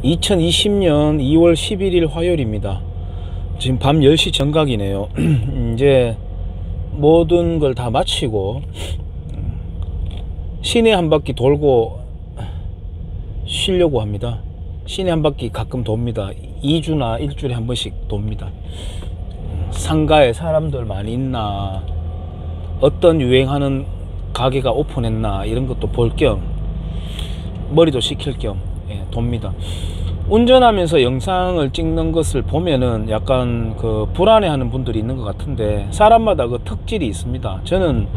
2020년 2월 11일 화요일입니다. 지금 밤 10시 정각이네요. 이제 모든 걸 다 마치고 시내 한 바퀴 돌고 쉬려고 합니다. 시내 한 바퀴 가끔 돕니다. 2주나 일주일에 한 번씩 돕니다. 상가에 사람들 많이 있나, 어떤 유행하는 가게가 오픈했나 이런 것도 볼 겸, 머리도 식힐 겸 돕니다. 운전하면서 영상을 찍는 것을 보면은 약간 그 불안해하는 분들이 있는 것 같은데, 사람마다 그 특질이 있습니다. 저는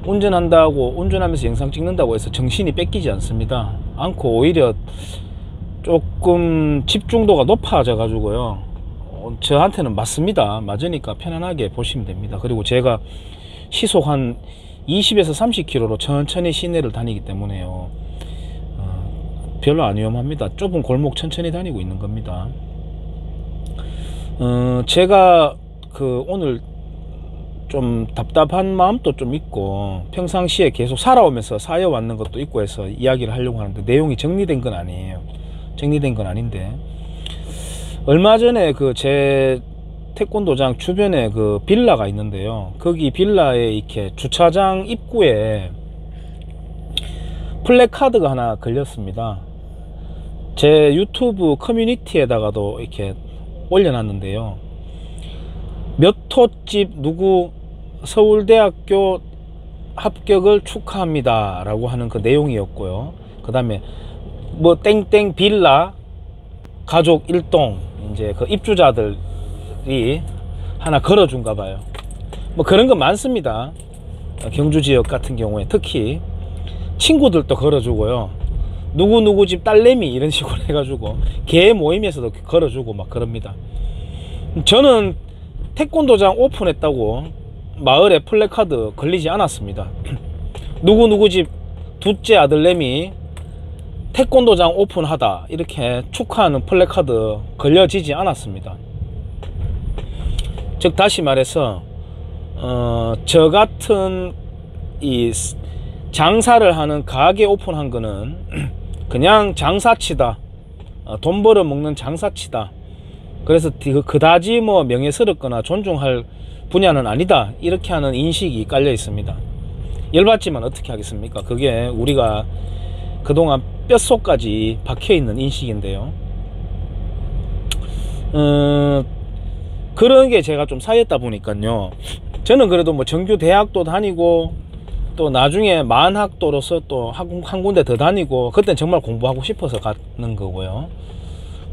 운전하면서 영상 찍는다고 해서 정신이 뺏기지 않습니다. 않고 오히려 조금 집중도가 높아져 가지고요, 저한테는 맞습니다. 맞으니까 편안하게 보시면 됩니다. 그리고 제가 시속 한 20에서 30km로 천천히 시내를 다니기 때문에요, 별로 안 위험합니다. 좁은 골목 천천히 다니고 있는 겁니다. 제가 오늘 좀 답답한 마음도 좀 있고, 평상시에 계속 살아오면서 쌓여왔는 것도 있고 해서 이야기를 하려고 하는데, 내용이 정리된 건 아니에요. 정리된 건 아닌데, 얼마 전에 제 태권도장 주변에 빌라가 있는데요, 거기 빌라에 이렇게 주차장 입구에 플래카드가 하나 걸렸습니다. 제 유튜브 커뮤니티에다가도 이렇게 올려놨는데요, 몇 호집 누구 서울대학교 합격을 축하합니다 라고 하는 그 내용이었고요, 그 다음에 뭐 땡땡 빌라 가족 일동, 이제 그 입주자들이 하나 걸어준가 봐요. 뭐 그런 거 많습니다. 경주 지역 같은 경우에 특히 친구들도 걸어주고요, 누구누구 집 딸내미 이런 식으로 해가지고 개 모임에서도 걸어주고 막 그럽니다. 저는 태권도장 오픈했다고 마을에 플래카드 걸리지 않았습니다. 누구누구 집 둘째 아들내미 태권도장 오픈하다 이렇게 축하하는 플래카드 걸려지지 않았습니다. 즉 다시 말해서 저 같은 이 장사를 하는 가게 오픈한 거는 그냥 장사치다, 돈 벌어 먹는 장사치다, 그래서 그다지 뭐 명예스럽거나 존중할 분야는 아니다, 이렇게 하는 인식이 깔려 있습니다. 열받지만 어떻게 하겠습니까? 그게 우리가 그동안 뼛속까지 박혀 있는 인식인데요, 그런 게 제가 좀 쌓였다 보니까요, 저는 그래도 뭐 정규 대학도 다니고 또 나중에 만학도로서 또 한 군데 더 다니고, 그땐 정말 공부하고 싶어서 가는 거고요.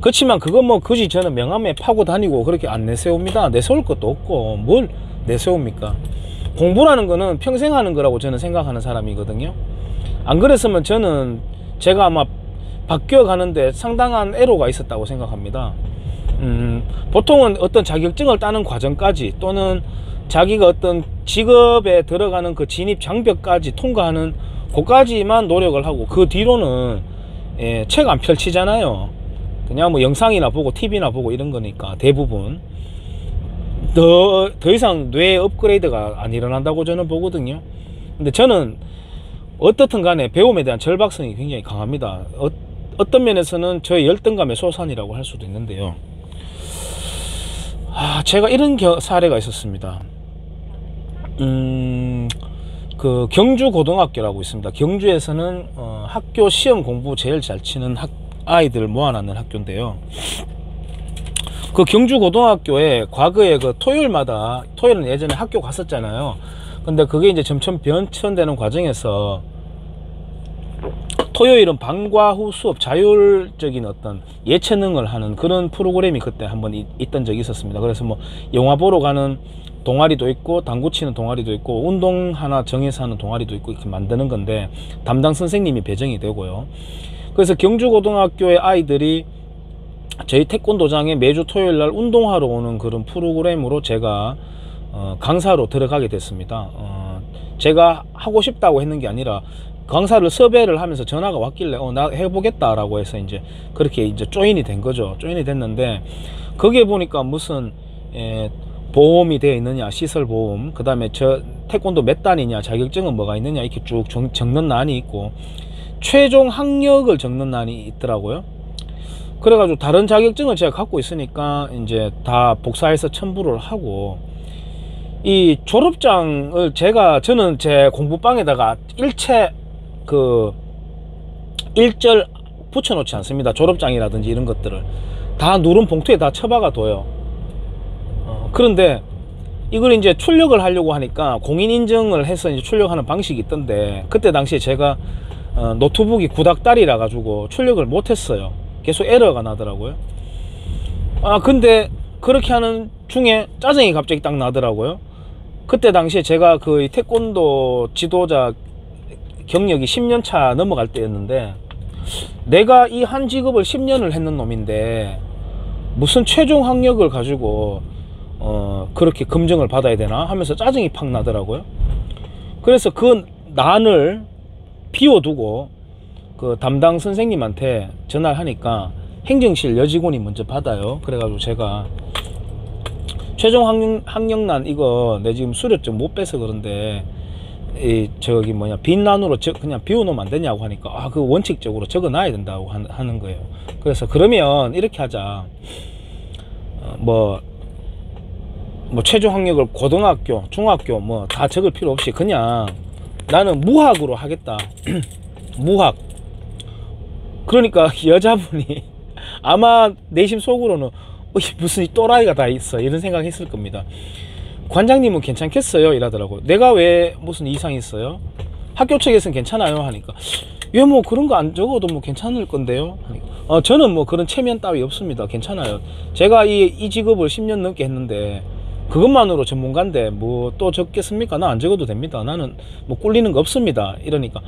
그렇지만 그거 뭐 굳이 저는 명함에 파고 다니고 그렇게 안 내세웁니다. 내세울 것도 없고 뭘 내세웁니까? 공부라는 거는 평생 하는 거라고 저는 생각하는 사람이거든요. 안 그랬으면 저는 제가 아마 바뀌어 가는데 상당한 애로가 있었다고 생각합니다. 보통은 어떤 자격증을 따는 과정까지, 또는 자기가 어떤 직업에 들어가는 그 진입 장벽까지 통과하는 그까지만 노력을 하고, 그 뒤로는 책 안 펼치잖아요. 그냥 뭐 영상이나 보고 TV나 보고 이런 거니까 대부분 더 이상 뇌 업그레이드가 안 일어난다고 저는 보거든요. 근데 저는 어떻든 간에 배움에 대한 절박성이 굉장히 강합니다. 어떤 면에서는 저의 열등감의 소산이라고 할 수도 있는데요, 제가 이런 사례가 있었습니다. 경주 고등학교라고 있습니다. 경주에서는 학교 시험 공부 제일 잘 치는 아이들을 모아놨는 학교인데요, 그 경주 고등학교에 과거에 토요일은 예전에 학교 갔었잖아요. 근데 그게 이제 점점 변천되는 과정에서 토요일은 방과 후 수업, 자율적인 어떤 예체능을 하는 그런 프로그램이 그때 한번 있던 적이 있었습니다. 그래서 뭐 영화 보러 가는 동아리도 있고, 당구 치는 동아리도 있고, 운동 하나 정해서 하는 동아리도 있고, 이렇게 만드는 건데 담당 선생님이 배정이 되고요. 그래서 경주고등학교의 아이들이 저희 태권도장에 매주 토요일날 운동하러 오는 그런 프로그램으로 제가 강사로 들어가게 됐습니다. 제가 하고 싶다고 했는 게 아니라 강사를 섭외를 하면서 전화가 왔길래 나 해보겠다 라고 해서 이제 그렇게 이제 조인이 된 거죠. 조인이 됐는데, 거기에 보니까 무슨 보험이 되어 있느냐, 시설보험, 그 다음에 저 태권도 몇 단이냐, 자격증은 뭐가 있느냐, 이렇게 쭉 적는 난이 있고, 최종 학력을 적는 난이 있더라고요. 그래가지고 다른 자격증을 제가 갖고 있으니까 이제 다 복사해서 첨부를 하고, 이 졸업장을 저는 제 공부방에다가 일절 붙여놓지 않습니다. 졸업장이라든지 이런 것들을 다 누른 봉투에 다 처박아 둬요. 그런데 이걸 이제 출력을 하려고 하니까 공인 인증을 해서 이제 출력하는 방식이 있던데, 그때 당시에 제가 노트북이 구닥다리라 가지고 출력을 못했어요. 계속 에러가 나더라고요. 근데 그렇게 하는 중에 짜증이 갑자기 딱 나더라고요. 그때 당시에 제가 그 태권도 지도자 경력이 10년 차 넘어갈 때였는데, 내가 이 한 직업을 10년을 했는 놈인데 무슨 최종 학력을 가지고 그렇게 검증을 받아야 되나 하면서 짜증이 팍 나더라고요. 그래서 그 난을 비워두고 그 담당 선생님한테 전화를 하니까 행정실 여직원이 먼저 받아요. 그래가지고 제가 최종 학력난 이거 내 지금 수료증 못 빼서 그런데 빈 난으로 그냥 비워놓으면 안 되냐고 하니까, 그 원칙적으로 적어 놔야 된다고 하는 거예요. 그래서 그러면 이렇게 하자. 최종 학력을 고등학교, 중학교 다 적을 필요 없이 그냥 나는 무학으로 하겠다. 무학. 그러니까 여자분이 아마 내심 속으로는 무슨 또라이가 다 있어 이런 생각했을 겁니다. 관장님은 괜찮겠어요? 이러더라고요. 내가 왜 무슨 이상이 있어요? 학교 측에서는 괜찮아요? 하니까, 왜 그런 거 안 적어도 괜찮을 건데요? 하니까, 저는 그런 체면 따위 없습니다. 괜찮아요. 제가 이 직업을 10년 넘게 했는데 그것만으로 전문가인데 또 적겠습니까? 나 안 적어도 됩니다. 나는 꿀리는 거 없습니다. 이러니까,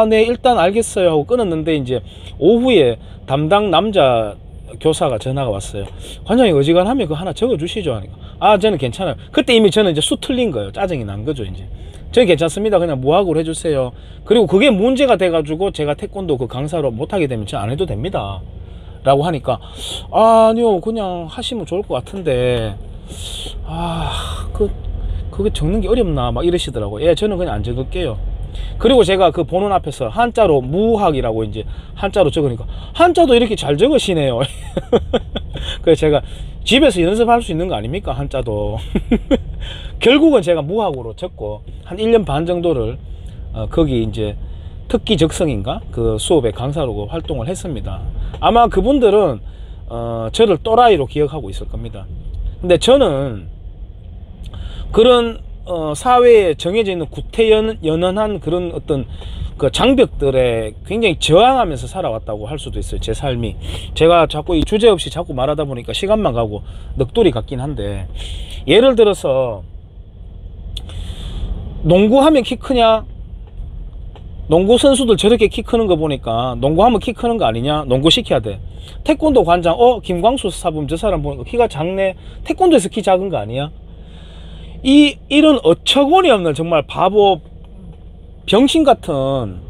네, 일단 알겠어요 하고 끊었는데, 이제 오후에 담당 남자 교사가 전화가 왔어요. 관장님 어지간하면 그거 하나 적어 주시죠 하니까, 저는 괜찮아요. 그때 이미 저는 이제 수 틀린 거예요. 짜증이 난 거죠. 이제 저는 괜찮습니다. 그냥 무학으로 해주세요. 그리고 그게 문제가 돼가지고 제가 태권도 그 강사로 못하게 되면 저 안 해도 됩니다 라고 하니까, 아니요, 그냥 하시면 좋을 것 같은데, 그게 적는 게 어렵나 막 이러시더라고요. 예, 저는 그냥 안 적을게요. 그리고 제가 그 보는 앞에서 한자로 무학이라고 이제 한자로 적으니까, 한자도 이렇게 잘 적으시네요. 그래서 제가 집에서 연습할 수 있는 거 아닙니까? 한자도. 결국은 제가 무학으로 적고 한 1년 반 정도를 거기 이제 특기 적성인가 그 수업의 강사로 활동을 했습니다. 아마 그분들은 저를 또라이로 기억하고 있을 겁니다. 근데 저는 그런 사회에 정해져 있는 구태연연한 그런 어떤 그 장벽들에 굉장히 저항하면서 살아왔다고 할 수도 있어요. 제 삶이. 제가 자꾸 이 주제 없이 자꾸 말하다 보니까 시간만 가고 넋돌이 같긴 한데, 예를 들어서 농구하면 키 크냐? 농구 선수들 저렇게 키 크는 거 보니까 농구하면 키 크는 거 아니냐? 농구 시켜야 돼. 태권도 관장, 김광수 사범 저 사람 보니까 키가 작네. 태권도에서 키 작은 거 아니야? 이런 어처구니 없는 정말 바보 병신 같은,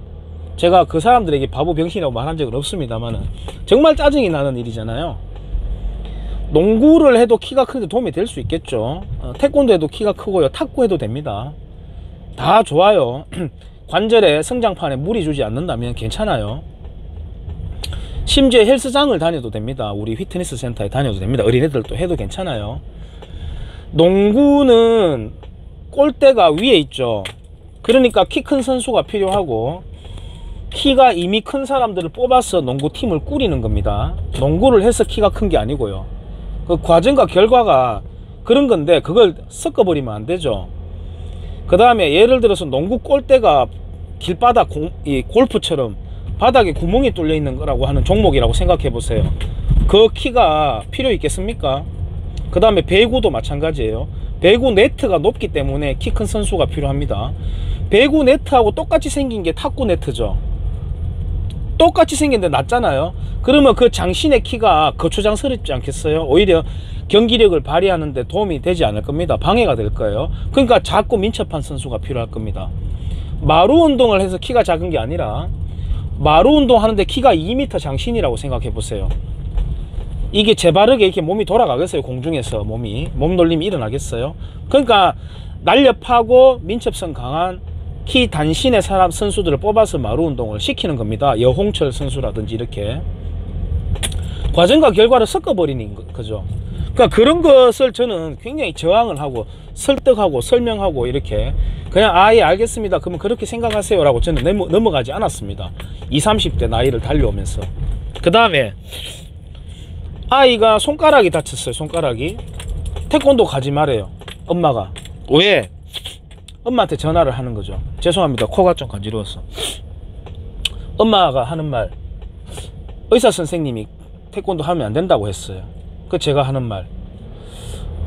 제가 그 사람들에게 바보 병신이라고 말한 적은 없습니다만은 정말 짜증이 나는 일이잖아요. 농구를 해도 키가 크는데 도움이 될 수 있겠죠. 태권도 해도 키가 크고요. 탁구 해도 됩니다. 다 좋아요. 관절에 성장판에 무리 주지 않는다면 괜찮아요. 심지어 헬스장을 다녀도 됩니다. 우리 피트니스 센터에 다녀도 됩니다. 어린애들도 해도 괜찮아요. 농구는 골대가 위에 있죠. 그러니까 키 큰 선수가 필요하고, 키가 이미 큰 사람들을 뽑아서 농구팀을 꾸리는 겁니다. 농구를 해서 키가 큰 게 아니고요. 그 과정과 결과가 그런 건데 그걸 섞어버리면 안 되죠. 그 다음에 예를 들어서 농구 골대가 길바닥 골프처럼 바닥에 구멍이 뚫려 있는 거라고 하는 종목이라고 생각해 보세요. 그 키가 필요 있겠습니까? 그 다음에 배구도 마찬가지예요. 배구 네트가 높기 때문에 키 큰 선수가 필요합니다. 배구 네트하고 똑같이 생긴 게 탁구 네트죠. 똑같이 생겼는데 낮잖아요. 그러면 그 장신의 키가 거추장스럽지 않겠어요? 오히려 경기력을 발휘하는데 도움이 되지 않을 겁니다. 방해가 될 거예요. 그러니까 작고 민첩한 선수가 필요할 겁니다. 마루 운동을 해서 키가 작은 게 아니라, 마루 운동 하는데 키가 2m 장신이라고 생각해 보세요. 이게 재바르게 이렇게 몸이 돌아가겠어요? 공중에서 몸놀림이 일어나겠어요? 그러니까 날렵하고 민첩성 강한 키 단신의 선수들을 뽑아서 마루 운동을 시키는 겁니다. 여홍철 선수라든지 이렇게. 과정과 결과를 섞어버리는 거죠. 그러니까 그런 것을 저는 굉장히 저항을 하고 설득하고 설명하고 이렇게 그냥 예 알겠습니다 그러면 그렇게 생각하세요 라고 저는 넘어가지 않았습니다. 20, 30대 나이를 달려오면서. 그 다음에 아이가 손가락이 다쳤어요. 손가락이. 태권도 가지 말래요. 엄마가. 왜? 엄마한테 전화를 하는 거죠. 죄송합니다. 코가 좀 간지러웠어. 엄마가 하는 말, 의사 선생님이 태권도 하면 안 된다고 했어요. 그 제가 하는 말,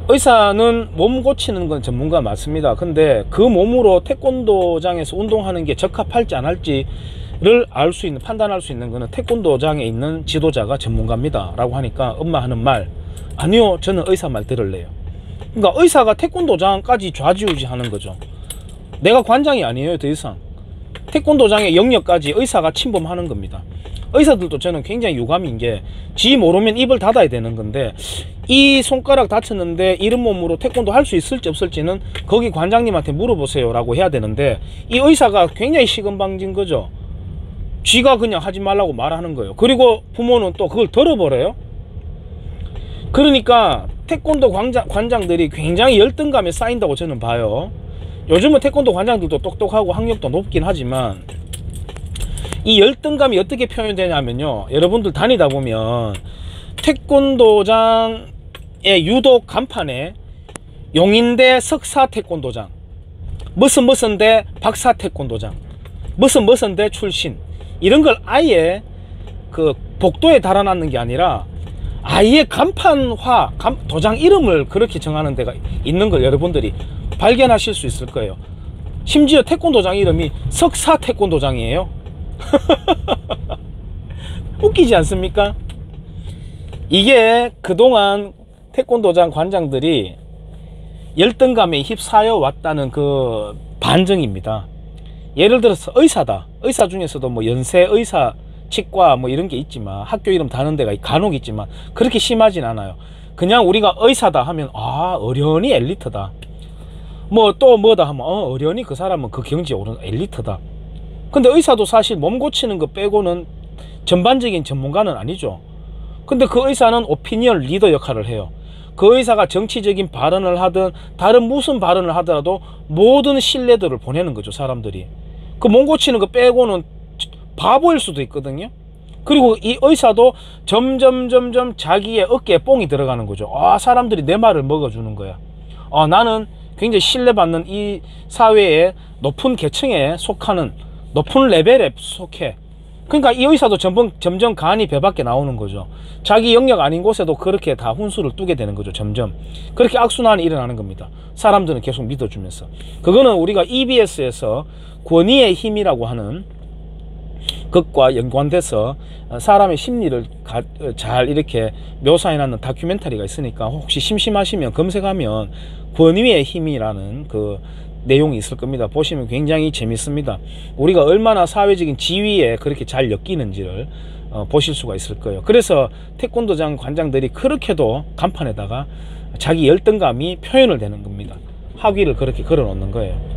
의사는 몸 고치는 건 전문가 맞습니다. 근데 그 몸으로 태권도장에서 운동하는 게 적합할지 안 할지를 알 수 있는, 판단할 수 있는 거는 태권도장에 있는 지도자가 전문가입니다 라고 하니까 엄마 하는 말, 아니요 저는 의사 말 들을래요. 그러니까 의사가 태권도장까지 좌지우지 하는 거죠. 내가 관장이 아니에요. 더 이상 태권도장의 영역까지 의사가 침범하는 겁니다. 의사들도 저는 굉장히 유감인 게, 지 모르면 입을 닫아야 되는 건데, 이 손가락 다쳤는데 이런 몸으로 태권도 할 수 있을지 없을지는 거기 관장님한테 물어보세요 라고 해야 되는데, 이 의사가 굉장히 시건방진 거죠. 쥐가 그냥 하지 말라고 말하는 거예요. 그리고 부모는 또 그걸 들어버려요. 그러니까 태권도 관장들이 굉장히 열등감에 쌓인다고 저는 봐요. 요즘은 태권도 관장들도 똑똑하고 학력도 높긴 하지만, 이 열등감이 어떻게 표현되냐면요, 여러분들 다니다 보면 태권도장의 유독 간판에 용인대 석사 태권도장, 무슨 대 박사 태권도장, 무슨 대 출신, 이런 걸 아예 그 복도에 달아놨는 게 아니라 아예 간판화, 도장 이름을 그렇게 정하는 데가 있는 걸 여러분들이 발견하실 수 있을 거예요. 심지어 태권도장 이름이 석사 태권도장이에요. 웃기지 않습니까? 이게 그동안 태권도장 관장들이 열등감에 휩싸여 왔다는 그 반증입니다. 예를 들어서 의사다. 의사 중에서도 뭐 연세 의사, 치과 뭐 이런 게 있지만, 학교 이름 다는 데가 간혹 있지만 그렇게 심하진 않아요. 그냥 우리가 의사다 하면 어련히 엘리트다. 뭐 또 뭐다 하면 어련히 그 사람은 그 경지에 오른 엘리트다. 근데 의사도 사실 몸 고치는 거 빼고는 전반적인 전문가는 아니죠. 근데 그 의사는 오피니언 리더 역할을 해요. 그 의사가 정치적인 발언을 하든 다른 무슨 발언을 하더라도 모든 신뢰도를 보내는 거죠, 사람들이. 그 몸 고치는 거 빼고는 바보일 수도 있거든요. 그리고 이 의사도 점점 자기의 어깨에 뽕이 들어가는 거죠. 사람들이 내 말을 먹어주는 거야. 나는 굉장히 신뢰받는 이 사회의 높은 계층에 속하는, 높은 레벨에 속해. 그러니까 이 의사도 점점 간이 배밖에 나오는 거죠. 자기 영역 아닌 곳에도 그렇게 다 훈수를 두게 되는 거죠. 점점 그렇게 악순환이 일어나는 겁니다. 사람들은 계속 믿어주면서. 그거는 우리가 EBS에서 권위의 힘이라고 하는 것과 연관돼서 사람의 심리를 잘 이렇게 묘사해놨는 다큐멘터리가 있으니까, 혹시 심심하시면 검색하면 권위의 힘이라는 그 내용이 있을 겁니다. 보시면 굉장히 재밌습니다. 우리가 얼마나 사회적인 지위에 그렇게 잘 엮이는지를 보실 수가 있을 거예요. 그래서 태권도장 관장들이 그렇게도 간판에다가 자기 열등감이 표현을 되는 겁니다. 학위를 그렇게 걸어 놓는 거예요.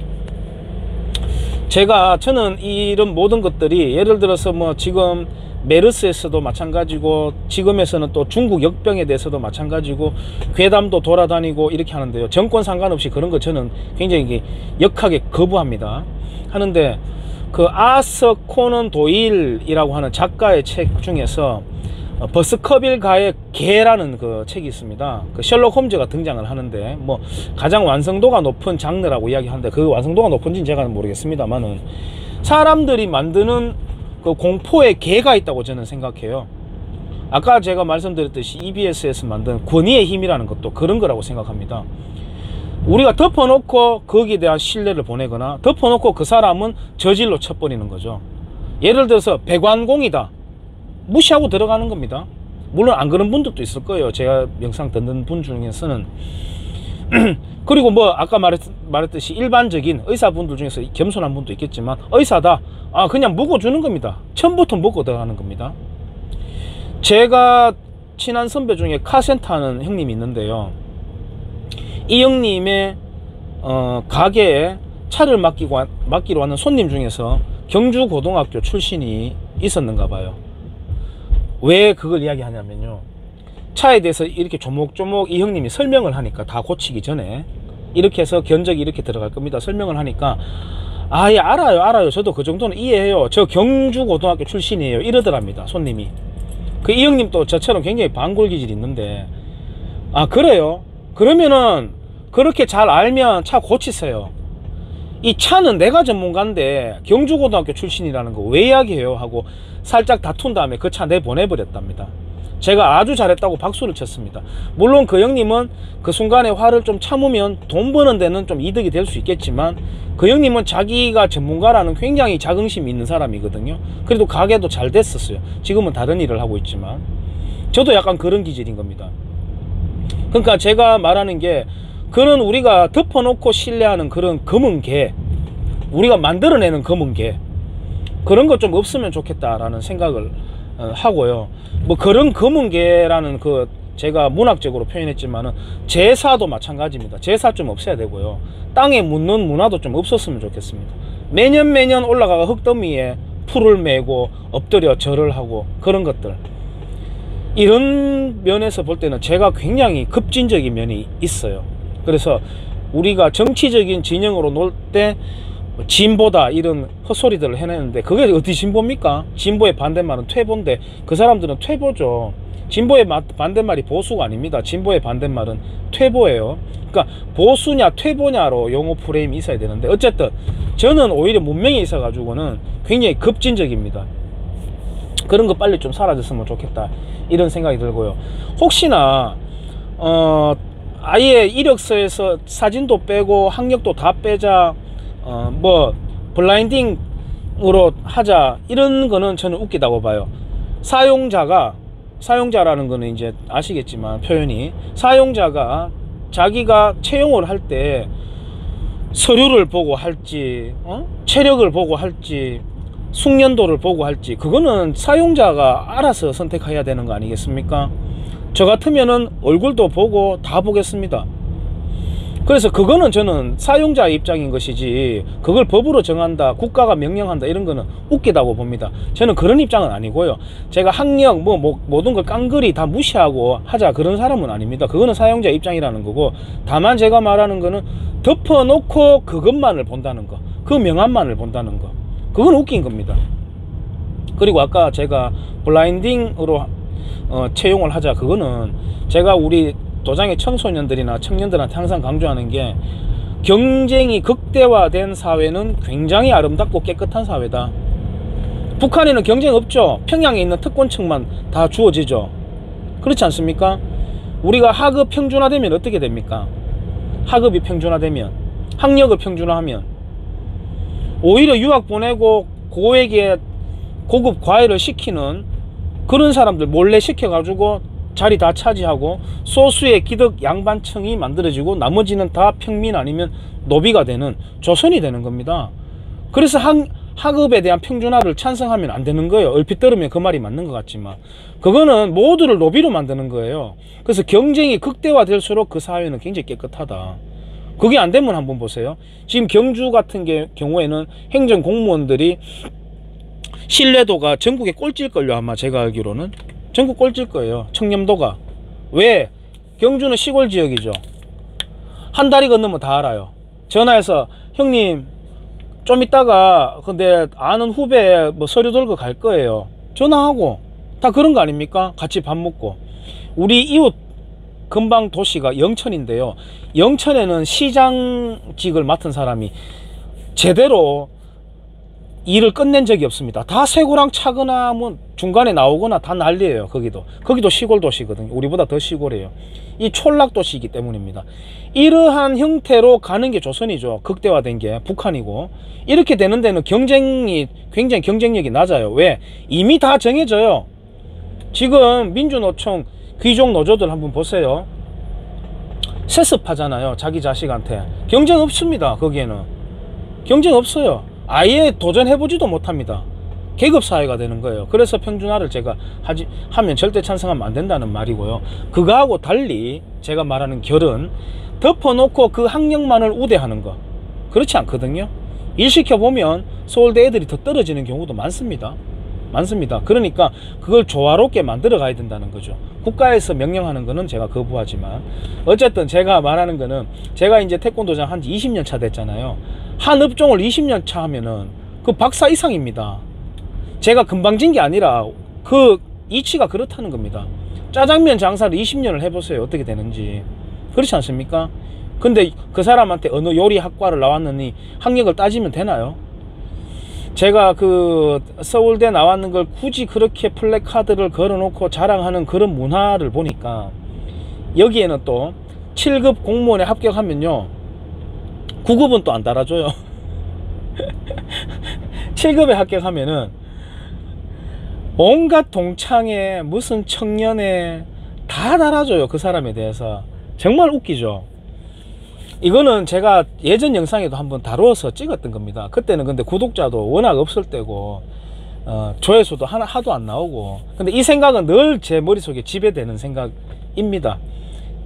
저는 이런 모든 것들이, 예를 들어서 뭐 지금 메르스에서도 마찬가지고, 지금에서는 또 중국 역병에 대해서도 마찬가지고, 괴담도 돌아다니고 이렇게 하는데요. 정권 상관없이 그런 거 저는 굉장히 역하게 거부합니다. 하는데, 그 아서 코넌 도일이라고 하는 작가의 책 중에서 버스커빌가의 개라는 그 책이 있습니다. 그 셜록 홈즈가 등장을 하는데, 뭐 가장 완성도가 높은 장르라고 이야기하는데, 그 완성도가 높은지는 제가 모르겠습니다만은, 사람들이 만드는 그 공포의 개가 있다고 저는 생각해요. 아까 제가 말씀드렸듯이 EBS에서 만든 권위의 힘이라는 것도 그런 거라고 생각합니다. 우리가 덮어놓고 거기에 대한 신뢰를 보내거나, 덮어놓고 그 사람은 저질로 쳐버리는 거죠. 예를 들어서 배관공이다, 무시하고 들어가는 겁니다. 물론 안 그런 분들도 있을 거예요. 제가 영상 듣는 분 중에서는. 그리고 뭐 아까 말했듯이 일반적인 의사분들 중에서 겸손한 분도 있겠지만, 의사다, 그냥 묵어주는 겁니다. 처음부터 묵고 들어가는 겁니다. 제가 친한 선배 중에 카센터 하는 형님이 있는데요, 이 형님의 가게에 차를 맡기로 하는 손님 중에서 경주고등학교 출신이 있었는가 봐요. 왜 그걸 이야기하냐면요, 차에 대해서 이렇게 조목조목 이 형님이 설명을 하니까, 다 고치기 전에 이렇게 해서 견적이 이렇게 들어갈 겁니다 설명을 하니까, 아, 예, 알아요. 저도 그 정도는 이해해요. 저 경주고등학교 출신이에요. 이러더랍니다, 손님이. 그 이 형님 또 저처럼 굉장히 반골 기질이 있는데, 아, 그래요? 그러면은 그렇게 잘 알면 차 고치세요. 이 차는 내가 전문가인데 경주고등학교 출신이라는 거 왜 이야기해요? 하고 살짝 다툰 다음에 그 차 내보내버렸답니다. 제가 아주 잘했다고 박수를 쳤습니다. 물론 그 형님은 그 순간에 화를 좀 참으면 돈 버는 데는 좀 이득이 될 수 있겠지만, 그 형님은 자기가 전문가라는 굉장히 자긍심이 있는 사람이거든요. 그래도 가게도 잘 됐었어요. 지금은 다른 일을 하고 있지만. 저도 약간 그런 기질인 겁니다. 그러니까 제가 말하는 게, 그런 우리가 덮어놓고 신뢰하는 그런 검은 개, 우리가 만들어내는 검은 개, 그런 거 좀 없으면 좋겠다라는 생각을 하고요. 뭐 그런 검은 개라는 그 제가 문학적으로 표현했지만은 제사도 마찬가지입니다. 제사 좀 없애야 되고요. 땅에 묻는 문화도 좀 없었으면 좋겠습니다. 매년 올라가가 흙더미에 풀을 메고 엎드려 절을 하고 그런 것들, 이런 면에서 볼 때는 제가 굉장히 급진적인 면이 있어요. 그래서 우리가 정치적인 진영으로 놀 때 진보다 이런 헛소리들을 해내는데, 그게 어디 진보입니까? 진보의 반대말은 퇴보인데 그 사람들은 퇴보죠. 진보의 반대말이 보수가 아닙니다. 진보의 반대말은 퇴보예요. 그러니까 보수냐 퇴보냐로 용어 프레임이 있어야 되는데, 어쨌든 저는 오히려 문명에 있어 가지고는 굉장히 급진적입니다. 그런 거 빨리 좀 사라졌으면 좋겠다, 이런 생각이 들고요. 혹시나 아예 이력서에서 사진도 빼고 학력도 다 빼자, 뭐 블라인딩으로 하자, 이런 거는 저는 웃기다고 봐요. 사용자라는 거는 이제 아시겠지만 표현이, 사용자가 자기가 채용을 할 때 서류를 보고 할지, 체력을 보고 할지, 숙련도를 보고 할지, 그거는 사용자가 알아서 선택해야 되는 거 아니겠습니까? 저 같으면은 얼굴도 보고 다 보겠습니다. 그래서 그거는 저는 사용자의 입장인 것이지, 그걸 법으로 정한다, 국가가 명령한다, 이런 거는 웃기다고 봅니다. 저는 그런 입장은 아니고요. 제가 학력 모든 걸 깡그리 다 무시하고 하자, 그런 사람은 아닙니다. 그거는 사용자 입장이라는 거고, 다만 제가 말하는 거는 덮어놓고 그것만을 본다는 거, 그 명함만을 본다는 거, 그건 웃긴 겁니다. 그리고 아까 제가 블라인딩으로 채용을 하자, 그거는 제가 우리 도장의 청소년들이나 청년들한테 항상 강조하는 게, 경쟁이 극대화된 사회는 굉장히 아름답고 깨끗한 사회다. 북한에는 경쟁 없죠. 평양에 있는 특권층만 다 주어지죠. 그렇지 않습니까? 우리가 하급 평준화되면 어떻게 됩니까? 하급이 평준화되면, 학력을 평준화하면 오히려 유학 보내고 고액의 고급 과외를 시키는 그런 사람들 몰래 시켜가지고 자리 다 차지하고 소수의 기득 양반층이 만들어지고 나머지는 다 평민 아니면 노비가 되는 조선이 되는 겁니다. 그래서 학업에 대한 평준화를 찬성하면 안 되는 거예요. 얼핏 들으면 그 말이 맞는 것 같지만 그거는 모두를 노비로 만드는 거예요. 그래서 경쟁이 극대화될수록 그 사회는 굉장히 깨끗하다. 그게 안 되면 한번 보세요. 지금 경주 같은 경우에는 행정공무원들이 신뢰도가 전국에 꼴찌일걸요. 아마 제가 알기로는 전국 꼴찌일 거예요. 청렴도가. 왜? 경주는 시골 지역이죠. 한 다리 건너면 다 알아요. 전화해서 형님 좀 이따가 근데 아는 후배 뭐 서류 들고 갈 거예요. 전화하고 다 그런 거 아닙니까? 같이 밥 먹고. 우리 이웃 근방 도시가 영천인데요. 영천에는 시장직을 맡은 사람이 제대로 일을 끝낸 적이 없습니다. 다 쇠고랑 차거나 뭐 중간에 나오거나 다 난리예요. 거기도 시골 도시거든요. 우리보다 더 시골이에요. 이 촌락 도시이기 때문입니다. 이러한 형태로 가는 게 조선이죠. 극대화된 게 북한이고, 이렇게 되는 데는 굉장히 경쟁력이 낮아요. 왜? 이미 다 정해져요. 지금 민주노총 귀족 노조들 한번 보세요. 세습하잖아요. 자기 자식한테. 경쟁 없습니다. 거기에는 경쟁 없어요. 아예 도전해보지도 못합니다. 계급사회가 되는 거예요. 그래서 평준화를 제가 하면 절대 찬성하면 안 된다는 말이고요. 그거하고 달리 제가 말하는 결은 덮어놓고 그 학력만을 우대하는 거, 그렇지 않거든요. 일 시켜보면 서울대 애들이 더 떨어지는 경우도 많습니다. 많습니다. 그러니까 그걸 조화롭게 만들어 가야 된다는 거죠. 국가에서 명령하는 거는 제가 거부하지만, 어쨌든 제가 말하는 거는, 제가 이제 태권도장 한 지 20년 차 됐잖아요. 한 업종을 20년 차 하면은 그 박사 이상입니다. 제가 금방 진 게 아니라 그 이치가 그렇다는 겁니다. 짜장면 장사를 20년을 해보세요. 어떻게 되는지. 그렇지 않습니까? 근데 그 사람한테 어느 요리 학과를 나왔느니 학력을 따지면 되나요? 제가 그 서울대 나왔는 걸 굳이 그렇게 플래카드를 걸어놓고 자랑하는 그런 문화를 보니까, 여기에는 또 7급 공무원에 합격하면요 9급은 또 안 달아줘요. 7급에 합격하면은 온갖 동창회 무슨 청년회 다 달아줘요. 그 사람에 대해서. 정말 웃기죠. 이거는 제가 예전 영상에도 한번 다루어서 찍었던 겁니다. 그때는 근데 구독자도 워낙 없을 때고 조회수도 하도 안 나오고, 근데 이 생각은 늘 제 머릿속에 지배되는 생각입니다.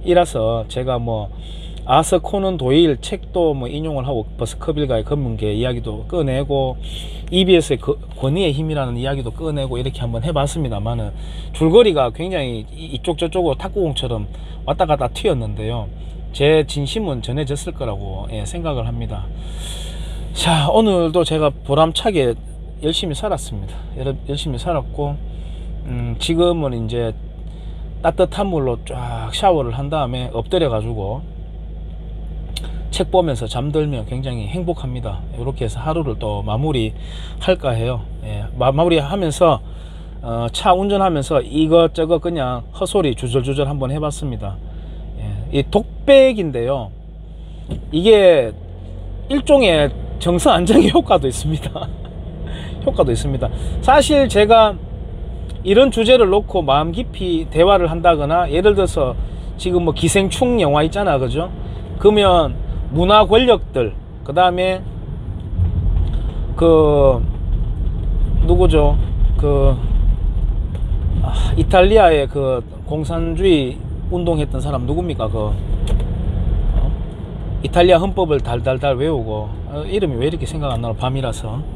이라서 제가 뭐 아서 코넌 도일 책도 뭐 인용을 하고, 버스커빌가의 검문계 이야기도 꺼내고, EBS의 권위의 힘이라는 이야기도 꺼내고 이렇게 한번 해봤습니다만은, 줄거리가 굉장히 이쪽 저쪽으로 탁구공처럼 왔다 갔다 튀었는데요, 제 진심은 전해졌을 거라고 생각을 합니다. 자, 오늘도 제가 보람차게 열심히 살았습니다. 열심히 살았고, 지금은 이제 따뜻한 물로 쫙 샤워를 한 다음에 엎드려 가지고 책 보면서 잠들면 굉장히 행복합니다. 이렇게 해서 하루를 또 마무리 할까 해요. 마무리 하면서 차 운전하면서 이것저것 그냥 헛소리 주절주절 한번 해봤습니다. 이 독백인데요, 이게 일종의 정서 안정의 효과도 있습니다. 효과도 있습니다. 사실 제가 이런 주제를 놓고 마음 깊이 대화를 한다거나, 예를 들어서 지금 뭐 기생충 영화 있잖아, 그죠? 그러면 문화 권력들, 그 다음에 그 누구죠? 그 이탈리아의 그 공산주의 운동했던 사람 누굽니까? 이탈리아 헌법을 달달달 외우고, 이름이 왜 이렇게 생각 안 나나, 밤이라서.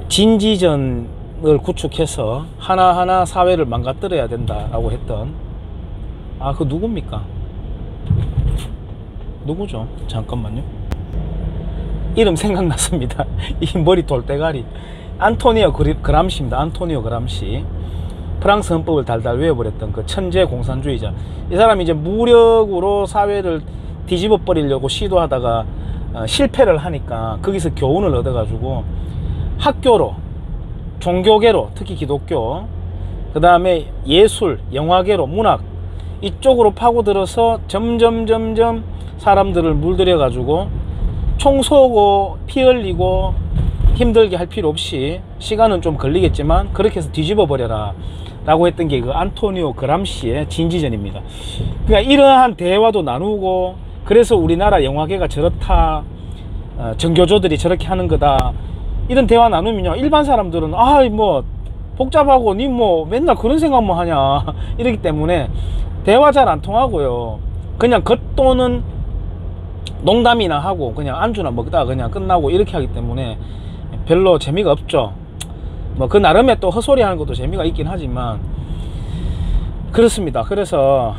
진지전을 구축해서 하나하나 사회를 망가뜨려야 된다라고 했던, 그 누굽니까? 누구죠? 잠깐만요. 이름 생각났습니다. 이 머리 돌대가리. 안토니오 그람시입니다. 안토니오 그람시. 프랑스 헌법을 달달 외워버렸던 그 천재 공산주의자. 이 사람이 이제 무력으로 사회를 뒤집어 버리려고 시도하다가 실패를 하니까 거기서 교훈을 얻어가지고 학교로, 종교계로, 특히 기독교, 그 다음에 예술, 영화계로, 문학 이쪽으로 파고들어서 점점 사람들을 물들여 가지고 총 쏘고 피 흘리고 힘들게 할 필요 없이, 시간은 좀 걸리겠지만 그렇게 해서 뒤집어 버려라 라고 했던 게 그 안토니오 그람시의 진지전입니다. 그러니까 이러한 대화도 나누고, 그래서 우리나라 영화계가 저렇다, 정교조들이 저렇게 하는 거다, 이런 대화 나누면요, 일반 사람들은 뭐 복잡하고 니 뭐 맨날 그런 생각만 하냐 이러기 때문에 대화 잘 안 통하고요, 그냥 겉도는 농담이나 하고 그냥 안주나 먹다가 그냥 끝나고 이렇게 하기 때문에 별로 재미가 없죠. 뭐 그 나름의 또 헛소리 하는 것도 재미가 있긴 하지만 그렇습니다. 그래서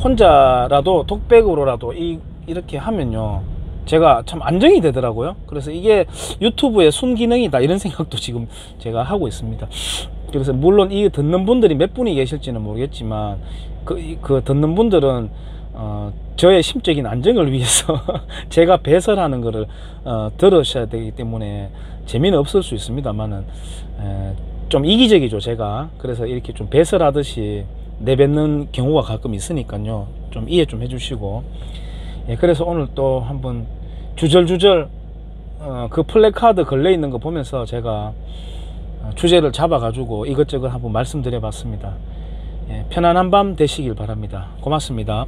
혼자라도 독백으로라도 이렇게 하면요, 제가 참 안정이 되더라고요. 그래서 이게 유튜브의 순기능이다, 이런 생각도 지금 제가 하고 있습니다. 그래서 물론 이 듣는 분들이 몇 분이 계실지는 모르겠지만 그 듣는 분들은 저의 심적인 안정을 위해서 제가 배설하는 거를 들으셔야 되기 때문에 재미는 없을 수 있습니다만은 좀 이기적이죠, 제가. 그래서 이렇게 좀 배설하듯이 내뱉는 경우가 가끔 있으니까요, 좀 이해 좀 해주시고. 그래서 오늘 또 한번 주절주절 그 플래카드 걸려 있는 거 보면서 제가 주제를 잡아 가지고 이것저것 한번 말씀드려 봤습니다. 편안한 밤 되시길 바랍니다. 고맙습니다.